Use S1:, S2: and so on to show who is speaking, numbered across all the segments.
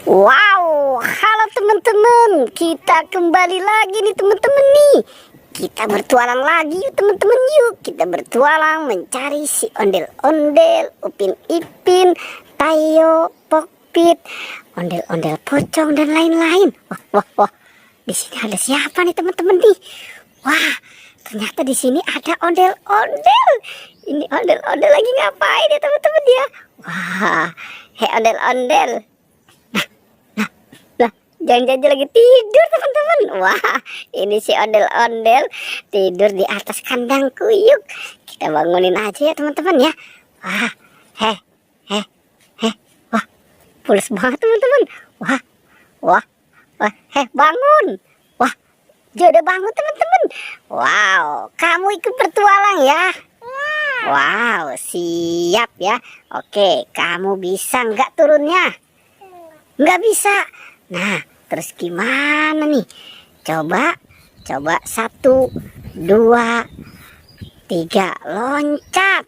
S1: Wow, halo teman-teman, kita kembali lagi nih teman-teman nih. Kita bertualang lagi yuk teman-teman, yuk kita bertualang mencari si ondel-ondel, Upin Ipin, Tayo, Pokpit, ondel-ondel pocong dan lain-lain. Wah, di sini ada siapa nih teman-teman nih? Wah, ternyata di sini ada ondel-ondel. Ini ondel-ondel lagi ngapain ya teman-teman ya? Wah, hei ondel-ondel. Jangan-jangan lagi tidur teman-teman. Wah, ini si ondel-ondel tidur di atas kandang kuyuk. Kita bangunin aja ya teman-teman ya. Wah, wah, pulas banget teman-teman. Wah, bangun. Wah, dia udah bangun teman-teman. Wow, kamu ikut bertualang ya. Wow, siap ya. Oke, kamu bisa nggak turunnya? Nggak bisa. Nah, terus gimana nih? Coba 1, 2, 3 loncat.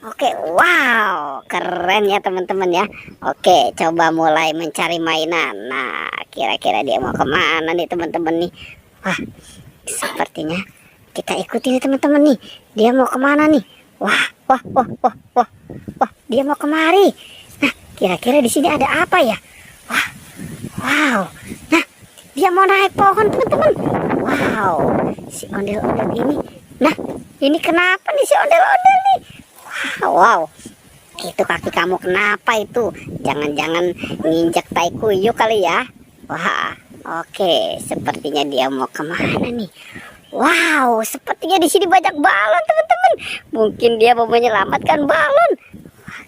S1: Oke, wow, keren ya teman-teman ya. Oke, coba mulai mencari mainan. Nah, kira-kira dia mau kemana nih teman-teman nih? Wah, sepertinya kita ikuti nih teman-teman nih. Dia mau kemana nih? Wah, dia mau kemari. Nah, kira-kira di sini ada apa ya? Wow, nah dia mau naik pohon teman-teman. Wow, si ondel-ondel ini. Nah, ini kenapa nih si ondel-ondel nih? Wow, itu kaki kamu kenapa itu? Jangan-jangan nginjak tai kuyuk kali ya? Wah, oke, sepertinya dia mau kemana nih? Wow, sepertinya di sini banyak balon teman-teman. Mungkin dia mau menyelamatkan balon.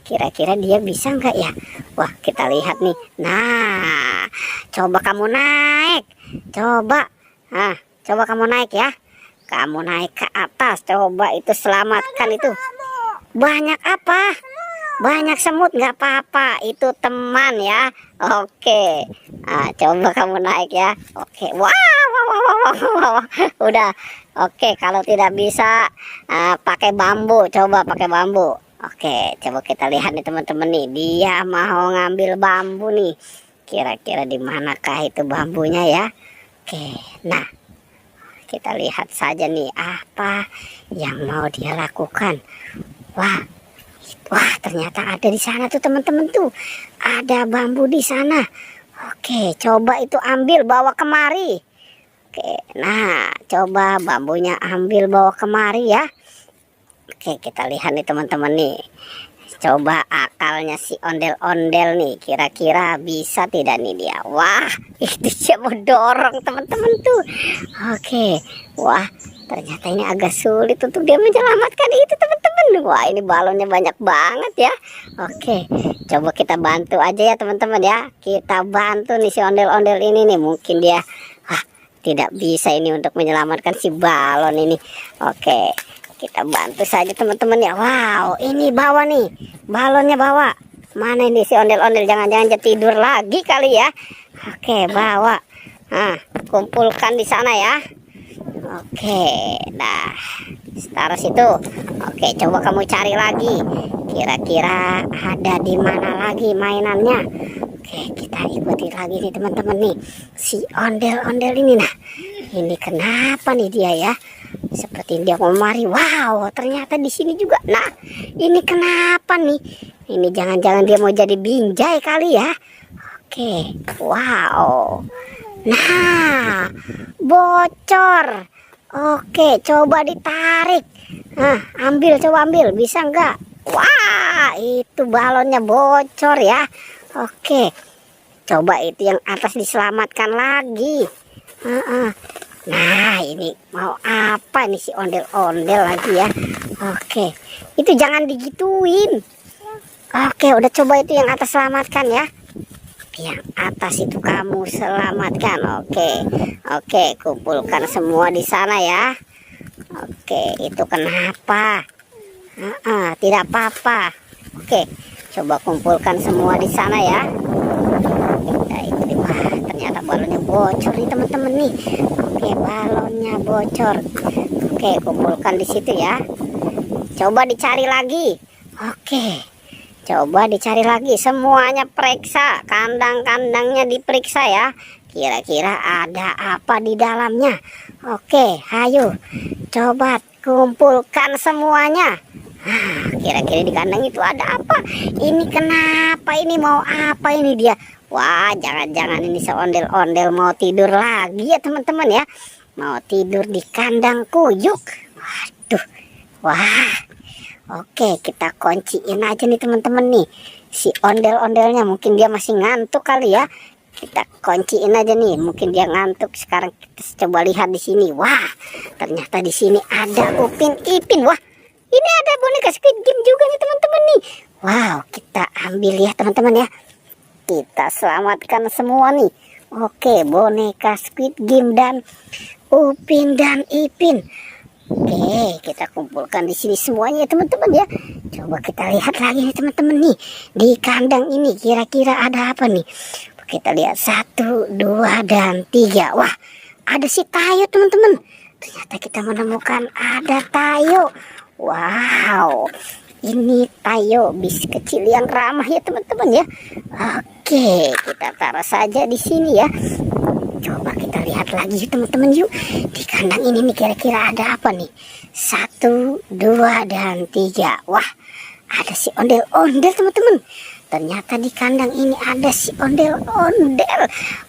S1: Kira-kira dia bisa nggak ya? Wah, kita lihat nih. Nah, coba kamu naik. Coba kamu naik ya. Kamu naik ke atas. Coba itu selamatkan itu. Banyak apa? Banyak semut, nggak apa-apa. Itu teman ya. Oke. Nah, coba kamu naik ya. Oke. Wow. Udah. Oke, kalau tidak bisa pakai bambu. Coba pakai bambu. Oke, coba kita lihat nih teman-teman nih. Dia mau ngambil bambu nih. Kira-kira di manakah itu bambunya ya? Oke, nah kita lihat saja nih apa yang mau dia lakukan. Wah, ternyata ada di sana tuh teman-teman tuh. Ada bambu di sana. Oke, coba itu ambil bawa kemari. Oke, nah coba bambunya ambil bawa kemari ya. Oke, kita lihat nih teman-teman nih. Coba akalnya si ondel-ondel nih. Kira-kira bisa tidak nih dia? Wah, itu dia mau dorong teman-teman tuh. Oke, wah ternyata ini agak sulit untuk dia menyelamatkan itu teman-teman. Wah, ini balonnya banyak banget ya. Oke, coba kita bantu aja ya teman-teman ya. Kita bantu nih si ondel-ondel ini nih. Mungkin dia tidak bisa ini untuk menyelamatkan si balon ini. Oke, kita bantu saja teman-teman ya. Wow, ini bawa nih. Balonnya bawa. Mana ini si ondel-ondel? Jangan-jangan dia tidur lagi kali ya. Oke, bawa. Nah, kumpulkan di sana ya. Oke, nah taruh situ. Oke, coba kamu cari lagi. Kira-kira ada di mana lagi mainannya? Oke, kita ikuti lagi nih teman-teman nih. Si ondel-ondel ini. Nah, ini kenapa nih dia ya? Seperti dia mau mari. Wow, ternyata di sini juga. Nah, ini kenapa nih? Ini jangan-jangan dia mau jadi binjai kali ya? Oke, wow. Nah, bocor. Oke, coba ditarik. Nah, coba ambil. Bisa nggak? Wah, itu balonnya bocor ya. Oke, coba itu yang atas diselamatkan lagi. Nah, ini mau apa nih si ondel-ondel lagi ya? Oke, itu jangan digituin. Oke, udah coba itu yang atas selamatkan ya. Yang atas itu kamu selamatkan. Oke, kumpulkan semua di sana ya. Oke, itu kenapa? Tidak apa-apa. Oke, coba kumpulkan semua di sana ya. Nah, itu ternyata balonnya bocor nih teman-teman nih. Oke, balonnya bocor. Oke, kumpulkan di situ ya. Coba dicari lagi. Oke, Coba dicari lagi, semuanya periksa, kandang-kandangnya diperiksa ya. Kira-kira ada apa di dalamnya? Oke, ayo coba kumpulkan semuanya. Kira-kira di kandang itu ada apa? Ini kenapa? Ini mau apa ini dia? Wah, jangan-jangan ini seondel-ondel mau tidur lagi ya teman-teman ya. Mau tidur di kandang kuyuk. Waduh, wah. Oke, kita kunciin aja nih teman-teman nih. Si ondel-ondelnya mungkin dia masih ngantuk kali ya. Kita kunciin aja nih, mungkin dia ngantuk. Sekarang kita coba lihat di sini. Wah, ternyata di sini ada Upin Ipin. Wah, ini ada boneka Squid Game juga nih teman-teman nih. Wow, kita ambil ya teman-teman ya. Kita selamatkan semua nih. Oke, boneka Squid Game dan Upin dan Ipin. Oke, kita kumpulkan di sini semuanya teman-teman ya. Coba kita lihat lagi nih teman-teman nih. Di kandang ini kira-kira ada apa nih? Kita lihat 1, 2, dan 3. Wah, ada si Tayo teman-teman. Ternyata kita menemukan ada Tayo. Wow, ini Tayo bis kecil yang ramah ya teman-teman ya. Oke, kita taruh saja di sini ya. Coba kita lihat lagi teman-teman yuk. Di kandang ini nih kira-kira ada apa nih? 1, 2, dan 3. Wah, ada si ondel-ondel teman-teman. Ternyata di kandang ini ada si ondel-ondel.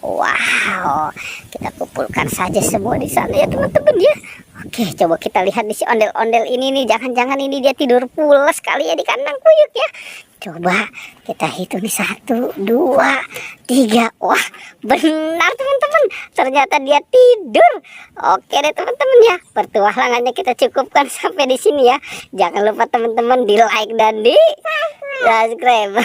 S1: Wow, kita kumpulkan saja semua di sana ya teman-teman ya. Oke, coba kita lihat di si ondel-ondel ini nih. Jangan-jangan ini dia tidur pulas kali ya di kandang kuyuk ya. Coba kita hitung nih 1, 2, 3. Wah, benar teman-teman. Ternyata dia tidur. Oke deh teman-teman ya. Pertualangannya kita cukupkan sampai di sini ya. Jangan lupa teman-teman di like dan di subscribe.